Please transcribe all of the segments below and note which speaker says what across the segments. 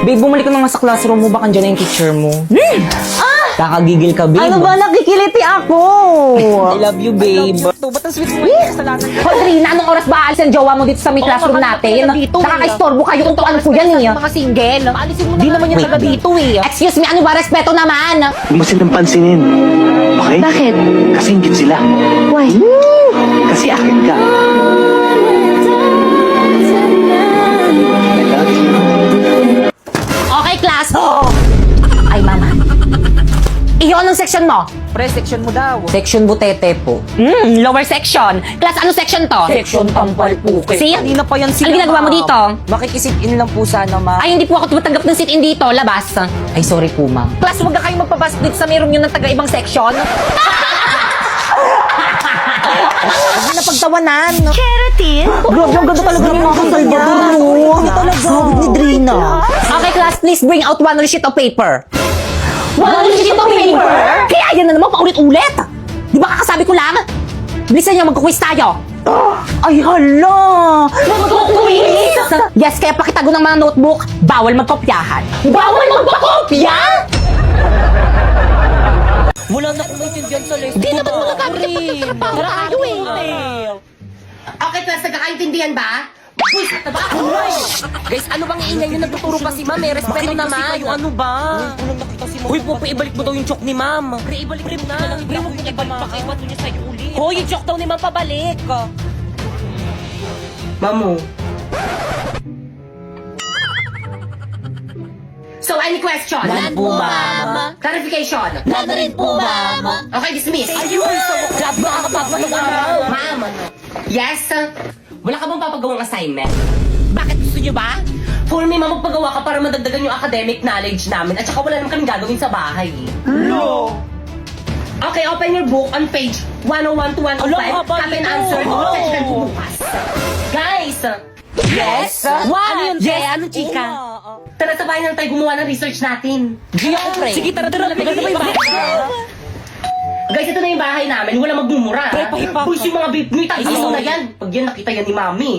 Speaker 1: Babe, bumalik ka naman sa classroom mo. Baka dyan na yung teacher mo. Kakagigil ka, babe.
Speaker 2: Ano ba, nakikiliti ako?
Speaker 1: I love you, babe. Ba't ang sweet mo kasalanan ka?
Speaker 2: Audrina, anong oras ba aalis ang jowa mo dito sa may classroom natin? Nakaka-istorbo kayo kung ano po yan eh.
Speaker 3: Mga single. Paalisin mo na.
Speaker 1: Di naman yung taga dito eh.
Speaker 2: Excuse me, ano ba? Respeto naman.
Speaker 4: Huwag mo silang pansinin. Okay?
Speaker 3: Bakit?
Speaker 4: Kasi ingit sila.
Speaker 3: Why?
Speaker 4: Kasi akin ka. I love you.
Speaker 2: Okay, class. Ay, mama. Iyo, anong section mo?
Speaker 1: Pre, section mo daw.
Speaker 2: Section butete po. Lower section. Class, ano section to?
Speaker 1: Section tampal po.
Speaker 2: See?
Speaker 1: Kanina pa yan sila.
Speaker 2: Ano ginagawa mo dito?
Speaker 1: Makikisit-in lang po sana, ma.
Speaker 2: Ay, hindi po ako tumatanggap ng sit-in dito. Labas. Ay, sorry po, ma'am. Class, huwag na kayong magpapasok dito sa mayroon yun ng taga-ibang section.
Speaker 1: Huwag mo na pagtawanan.
Speaker 3: Charity?
Speaker 1: Grabe, ang ganda talaga ng mga Salvador, no? Ano talaga? Sabi ni Drina.
Speaker 2: Okay, class, please bring out one sheet of paper. One sheet of paper? Kaya yan na naman, paulit-ulit. Di ba kakasabi ko lang? Bilisan niyo, magkukwis tayo.
Speaker 1: Ay, hala!
Speaker 2: Magkukwis? Yes, kaya pakitago ng mga notebook, bawal magkopyahan. Bawal magpakopya?
Speaker 1: Wala na akong maintindihan sa lesson.
Speaker 3: Di naman magagamit yung pagtatrabaho tayo eh.
Speaker 2: Okay, class, nagkakaintindihan ba? Uy, na ba?
Speaker 3: Guys, ano bang ingay nyo? Nagtuturo pa si ma'am eh. Respeto naman.
Speaker 1: Ano ba? Uy, Popo, ibalik mo daw yung chok ni ma'am.
Speaker 3: Pre, ibalik mo na. Pre, huwag mo ibalik pa kayo. Ba't niya sa'yo ulit? Hoy, yung joke daw ni ma'am pabalik.
Speaker 1: Mamu.
Speaker 2: So, any question?
Speaker 3: None po, ma'am.
Speaker 2: Clarification?
Speaker 3: None rin po, ma'am.
Speaker 2: Okay, dismiss.
Speaker 3: Ayun, so job mo ka kapapalong araw.
Speaker 2: Ma'am, yes? Wala ka bang papagawang assignment?
Speaker 3: Bakit gusto nyo ba?
Speaker 2: For me, ma'am, magpagawa ka para madagdagan yung academic knowledge namin at saka wala naman kaming gagawin sa bahay.
Speaker 1: No!
Speaker 2: Okay, open your book on page 101 to 105.
Speaker 1: Ala, haba
Speaker 2: Copy and
Speaker 1: nito.
Speaker 2: answer.
Speaker 1: Oh.
Speaker 2: Check po bukas. Guys!
Speaker 3: Yes?
Speaker 2: What?
Speaker 3: Ano yun,
Speaker 2: Yes.
Speaker 3: Te? Ano, chika?
Speaker 2: Tara, sabahin na tayo gumawa ng research natin.
Speaker 3: Di ako, pre. Sige, tara. Maganda ba yung bahay?
Speaker 2: Guys, ito na yung bahay namin. Wala magmumura.
Speaker 1: Pre, pahipak.
Speaker 2: Boys, yung mga babe mo, itagiso na yan. Pag yan nakita yan ni Mami.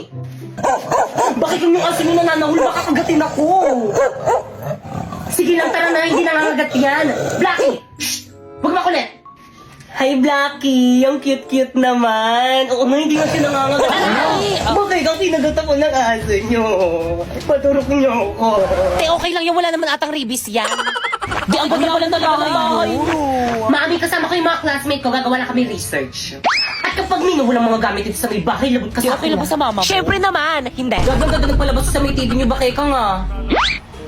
Speaker 2: Bakit yung asin mo nananahul? Baka kagatin ako. Sige lang, tara na. Hindi nangangagat yan. Blackie! Shh! Huwag makulit. Hi, Blackie. Ang cute-cute naman. Oo nga, hindi na siya nangangagat. Bakit ang kinagat ako ng aso nyo? Paturok nyo ako.
Speaker 3: Te, okay lang yung wala naman atang ribis yan. Di, ang ganda pala talaga ng bahay mo.
Speaker 2: Mami, kasama ko yung mga classmate ko, gagawa na kami research. At kapag walang mga gamit dito sa may bahay, lagot ka
Speaker 3: Di
Speaker 2: sa
Speaker 3: okay lang ba sa mama mo? Siyempre naman. Hindi.
Speaker 2: Gaganda nagpalabas sa may TV niyo, bakit ka nga?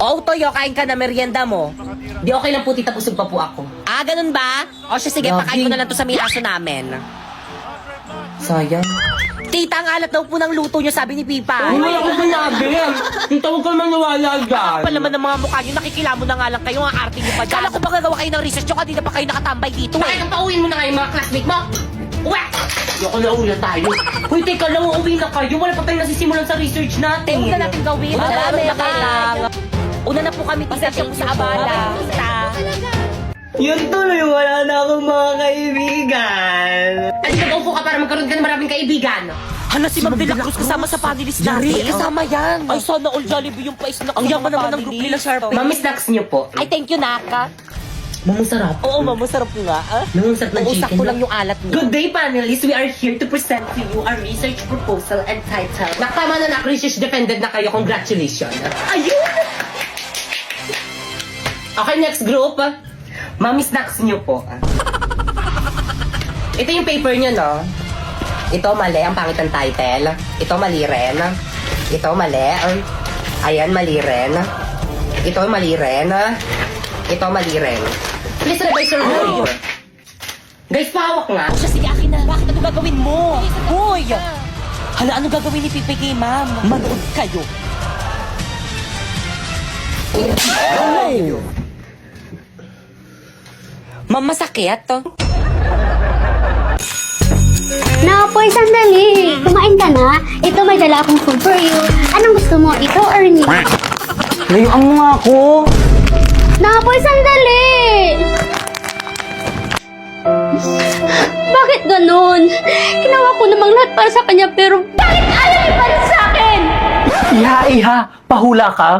Speaker 3: Oo, Toyo, kain ka na merienda mo.
Speaker 2: Di okay lang po, tita, busog pa po ako.
Speaker 3: Ah, ganun ba? O siya, sige, pakain ko na lang to sa may aso namin.
Speaker 1: Sayang.
Speaker 3: Tita, ang alat daw po ng luto niyo, sabi ni Pipa.
Speaker 2: Wala ko sinabi. Yung tawag ka maniwala dyan.
Speaker 3: Pa naman ng mga mukha niyo, nakikilamo na nga lang kayo, ang arte niyo pa dyan. Kala ko ba gagawa kayo ng research nyo, kanina pa kayo nakatambay dito
Speaker 2: Bakit
Speaker 3: eh.
Speaker 2: ang pauwiin mo na kayo mga classmate mo? Uwe! Yoko na uwi tayo. Hoy, teka lang, uuwi na kayo. Wala pa tayong nasisimulan sa research natin.
Speaker 3: Una natin gawin. Madami lang. Una na po kami, tita, siya po sa abala. Tita.
Speaker 2: Yun tuloy, wala na akong mga kaibigan. Ay, nag-upo ka para magkaroon ka ng maraming kaibigan.
Speaker 3: Hala, si Ma'am De La Cruz kasama sa panelist natin. Kasama yan. Ay, sana all Jollibee yung pa-snack. Ang yaman naman ng group nila, Sharpie.
Speaker 2: Mami, snacks niyo po.
Speaker 3: Ay, thank you, Naka.
Speaker 2: Mamusarap.
Speaker 3: Oo, Ma'am, masarap nga.
Speaker 2: Nangunsak ng
Speaker 3: Uusak
Speaker 2: chicken.
Speaker 3: ko lang yung alat niyo.
Speaker 2: Good day, panelists. We are here to present to you our research proposal and title. Nakatama na research defended na kayo. Congratulations. Ayun! Okay, next group. Mami, snacks niyo po. Ito yung paper niyo, no? Ito, mali. Ang pangit ng title. Ito, mali rin. Ito, mali. Ayan, mali rin. Ito, mali rin. Ito, mali rin. Please revise your paper. Guys, pahawak nga.
Speaker 3: Siya, sige, akin na. Bakit ano gagawin mo? Hoy! Hala, ano gagawin ni Pipi kay Ma'am? Manood kayo. Ma'am, masakit?
Speaker 5: Napoy, sandali. Kumain ka na. Ito, may dala akong food for you. Anong gusto mo? Ito or ni?
Speaker 1: Layuan mo nga ako.
Speaker 5: Napoy, sandali. Bakit ganun? Ginawa ko namang lahat para sa kanya, pero bakit ayaw niya pa rin sa akin?
Speaker 1: Iha, pahula ka.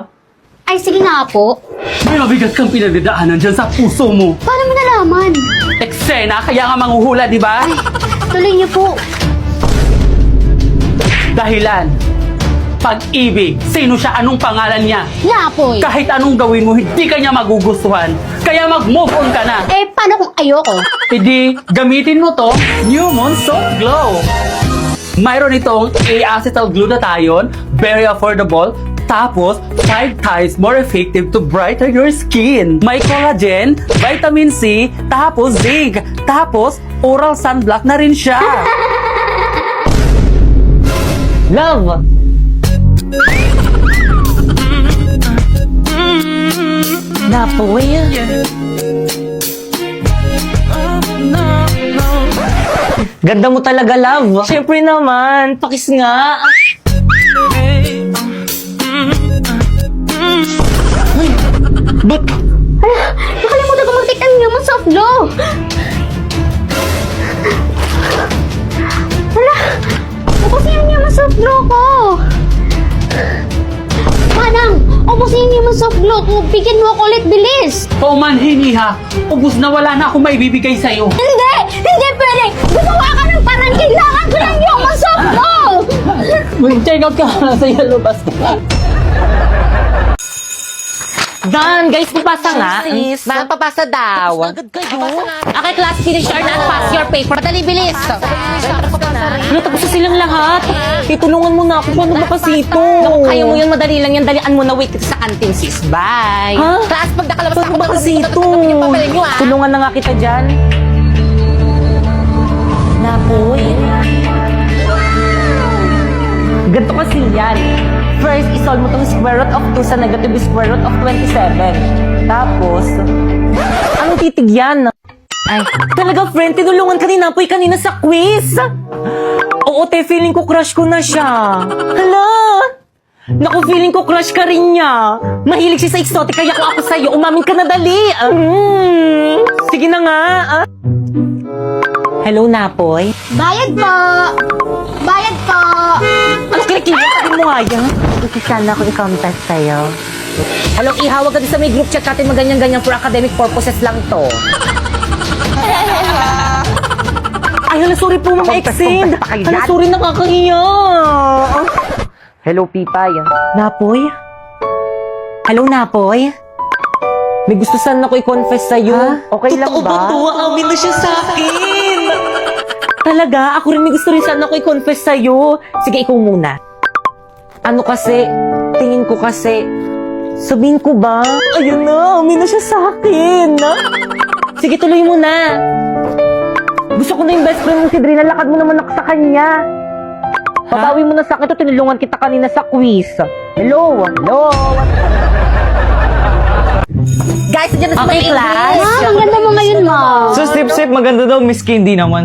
Speaker 5: Ay, sige nga po.
Speaker 6: May mabigat kang pinagdadaanan dyan sa puso mo.
Speaker 5: Paano mo nalaman?
Speaker 6: Eksena, kaya nga manghuhula, di ba?
Speaker 5: Tuloy niyo po.
Speaker 6: Dahilan. Pag-ibig. Sino siya? Anong pangalan niya?
Speaker 5: Napoy.
Speaker 6: Kahit anong gawin mo, hindi ka niya magugustuhan. Kaya mag-move on ka na.
Speaker 5: Eh, paano kung ayoko?
Speaker 6: Hindi, gamitin mo to, New Moon Soft Glow. Mayroon itong acetalglutathione, very affordable, tapos 5 times more effective to brighten your skin. May collagen, vitamin C, tapos zinc, tapos oral sunblock na rin siya.
Speaker 1: Love! Napoy. Ganda mo talaga, love. Siyempre naman, pakis nga. Ba't?
Speaker 5: Nakalimutan ko mag-take ng Human Soft Glow. Hala, ubusin yung Human Soft Glow ko. Manang, ubusin yung Human Soft Glow ko. Bigyan mo ako ulit, bilis.
Speaker 6: Paumanhin, iha. Ubus na, wala na akong maibibigay sa'yo.
Speaker 5: Hindi! Hindi pwede! Gumawa ka ng parang kailangan ko ng Human Soft Glow!
Speaker 1: Mag-check out ka na sa yellow basket. Dan, guys, papasa nga.
Speaker 3: Sis.
Speaker 2: Ma'am, papasa daw.
Speaker 3: Agad kayo.
Speaker 2: Okay, class, finish your and pass your paper. Madali, bilis.
Speaker 1: Ano, tapos na silang lahat. Itulungan mo na ako. Paano ba kasi ito?
Speaker 2: Naku, kaya mo yun, madali lang yan. Dalian mo na, wait kita sa canteen, sis. Bye.
Speaker 1: Ha?
Speaker 2: Class, pag nakalabas
Speaker 1: Paano ba kasi ito?
Speaker 2: yung papel nyo, ah.
Speaker 1: Tulungan na nga kita dyan. Napoy. Ganito kasi yan. First, isolve mo itong square root of 2 sa negative square root of 27. Tapos, anong titig yan? Ay, talaga friend, tinulungan ka ni Napoy kanina sa quiz. Oo, te, feeling ko crush ko na siya. Hala! Naku, feeling ko crush ka rin niya. Mahilig siya sa exotic, kaya kung ako sa'yo, umamin ka na dali. Sige na nga. Hello, Napoy.
Speaker 5: Bayad po! Bayad po!
Speaker 1: Ano kinikilig? Sabi mo nga yan.
Speaker 2: Sana ako i-contact sa'yo. Hello, ihawag ka din sa may group chat natin maganyan-ganyan for academic purposes lang to.
Speaker 1: Ay, hala, sorry po, mga extend. Hala, sorry, nakakahiya.
Speaker 2: Hello, Pipay.
Speaker 1: Napoy? Hello, Napoy? May gusto sana ako i-confess sa'yo.
Speaker 2: Okay lang
Speaker 1: Totoo
Speaker 2: ba?
Speaker 1: Totoo ba to? Amin na siya sa akin. Talaga? Ako rin may gusto rin sana ako i-confess sa'yo. Sige, ikaw muna. Ano kasi, tingin ko kasi, sabihin ko ba? Ayun na, amin na siya sa akin. Sige, tuloy mo na. Gusto ko na yung best friend mo si Drina. Lakad mo naman ako sa kanya. Pabawi mo na sa akin to. Tinulungan kita kanina sa quiz. Hello? Hello?
Speaker 2: Guys, nandiyan na sa
Speaker 1: Okay,
Speaker 2: mga
Speaker 1: class.
Speaker 2: English.
Speaker 5: Ang ganda mo ngayon, ma.
Speaker 7: So, sip, maganda daw, Miss Candy naman.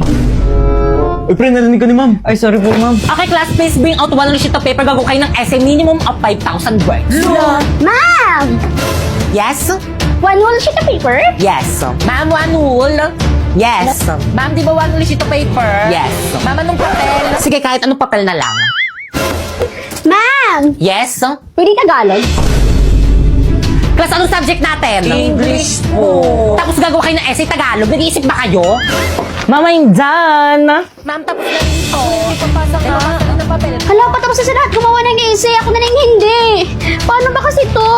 Speaker 7: Uy, pre, narinig ko ni ma'am. Ay, sorry po, ma'am.
Speaker 1: Okay, class, please bring out one sheet of paper. Gagawa kayo ng essay minimum of 5,000 words.
Speaker 5: Ma'am!
Speaker 2: Yes?
Speaker 5: One whole sheet of paper?
Speaker 2: Yes. Ma'am, one wool? Yes. Ma'am, di ba one wool sheet of paper?
Speaker 1: Yes.
Speaker 2: Ma'am, anong papel?
Speaker 1: Sige, kahit anong papel na lang.
Speaker 5: Ma'am!
Speaker 1: Yes?
Speaker 5: Pwede Tagalog?
Speaker 1: Class, anong subject natin?
Speaker 2: English po.
Speaker 1: Tapos gagawa kayo ng essay Tagalog. Nag-iisip ba kayo? Mama, dyan.
Speaker 2: Ma'am, tapos na rin po. Ipapasa nga. Ipapasa rin ng papel.
Speaker 5: Hala, patapos na sa lahat gumawa ng essay. Ako na lang hindi. Paano ba kasi to?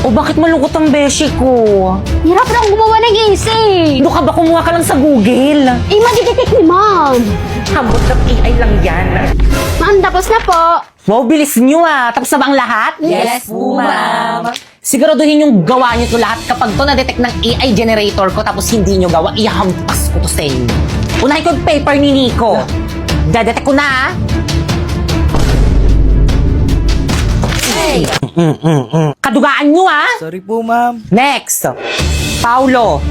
Speaker 1: O bakit malungkot ang beshi ko?
Speaker 5: Hirap na akong gumawa ng essay.
Speaker 1: Ano ka ba? Kumuha ka lang sa Google.
Speaker 5: Eh, madidetect ni ma'am.
Speaker 1: Hambot ng AI lang yan.
Speaker 5: Ma'am, tapos na po.
Speaker 1: Wow, bilis nyo ah. Tapos na ba ang lahat?
Speaker 2: Yes po, ma'am.
Speaker 1: Siguraduhin yung gawa nyo to lahat. Kapag to na-detect ng AI generator ko tapos hindi nyo gawa, ihampas ko to sa inyo. Unahin ko yung paper ni Nico. Dadetect ko na ah.
Speaker 2: Hey!
Speaker 1: Kadugaan nyo ah.
Speaker 7: Sorry po, ma'am.
Speaker 1: Next. Paulo.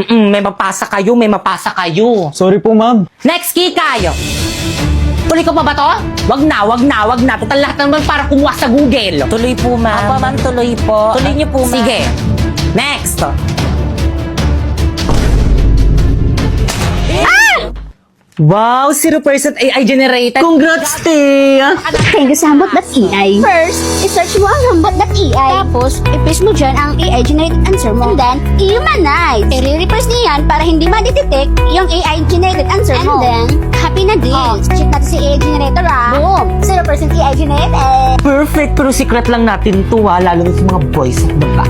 Speaker 1: May mapasa kayo, may mapasa kayo.
Speaker 7: Sorry po, ma'am.
Speaker 1: Next, Kikay. Tuloy ko pa ba to? Wag na, wag na, wag na. Total lahat naman para kumuha sa Google.
Speaker 3: Tuloy po, ma'am.
Speaker 1: Apa, ma'am, tuloy po.
Speaker 3: Tuloy niyo po, ma'am.
Speaker 1: Sige. Next. Wow, 0% AI generated. Congrats, te!
Speaker 5: Thank you sa hambot.ai. First, i-search mo ang hambot.ai. Tapos, i-paste mo dyan ang AI-generated answer mo. And then, i-humanize. I-reverse niyan para hindi ma-detect yung AI-generated answer mo. And then, happy na deals. Check natin si AI generator Boom! 0% AI generated.
Speaker 1: Perfect, pero secret lang natin to lalo na sa mga boys at baba.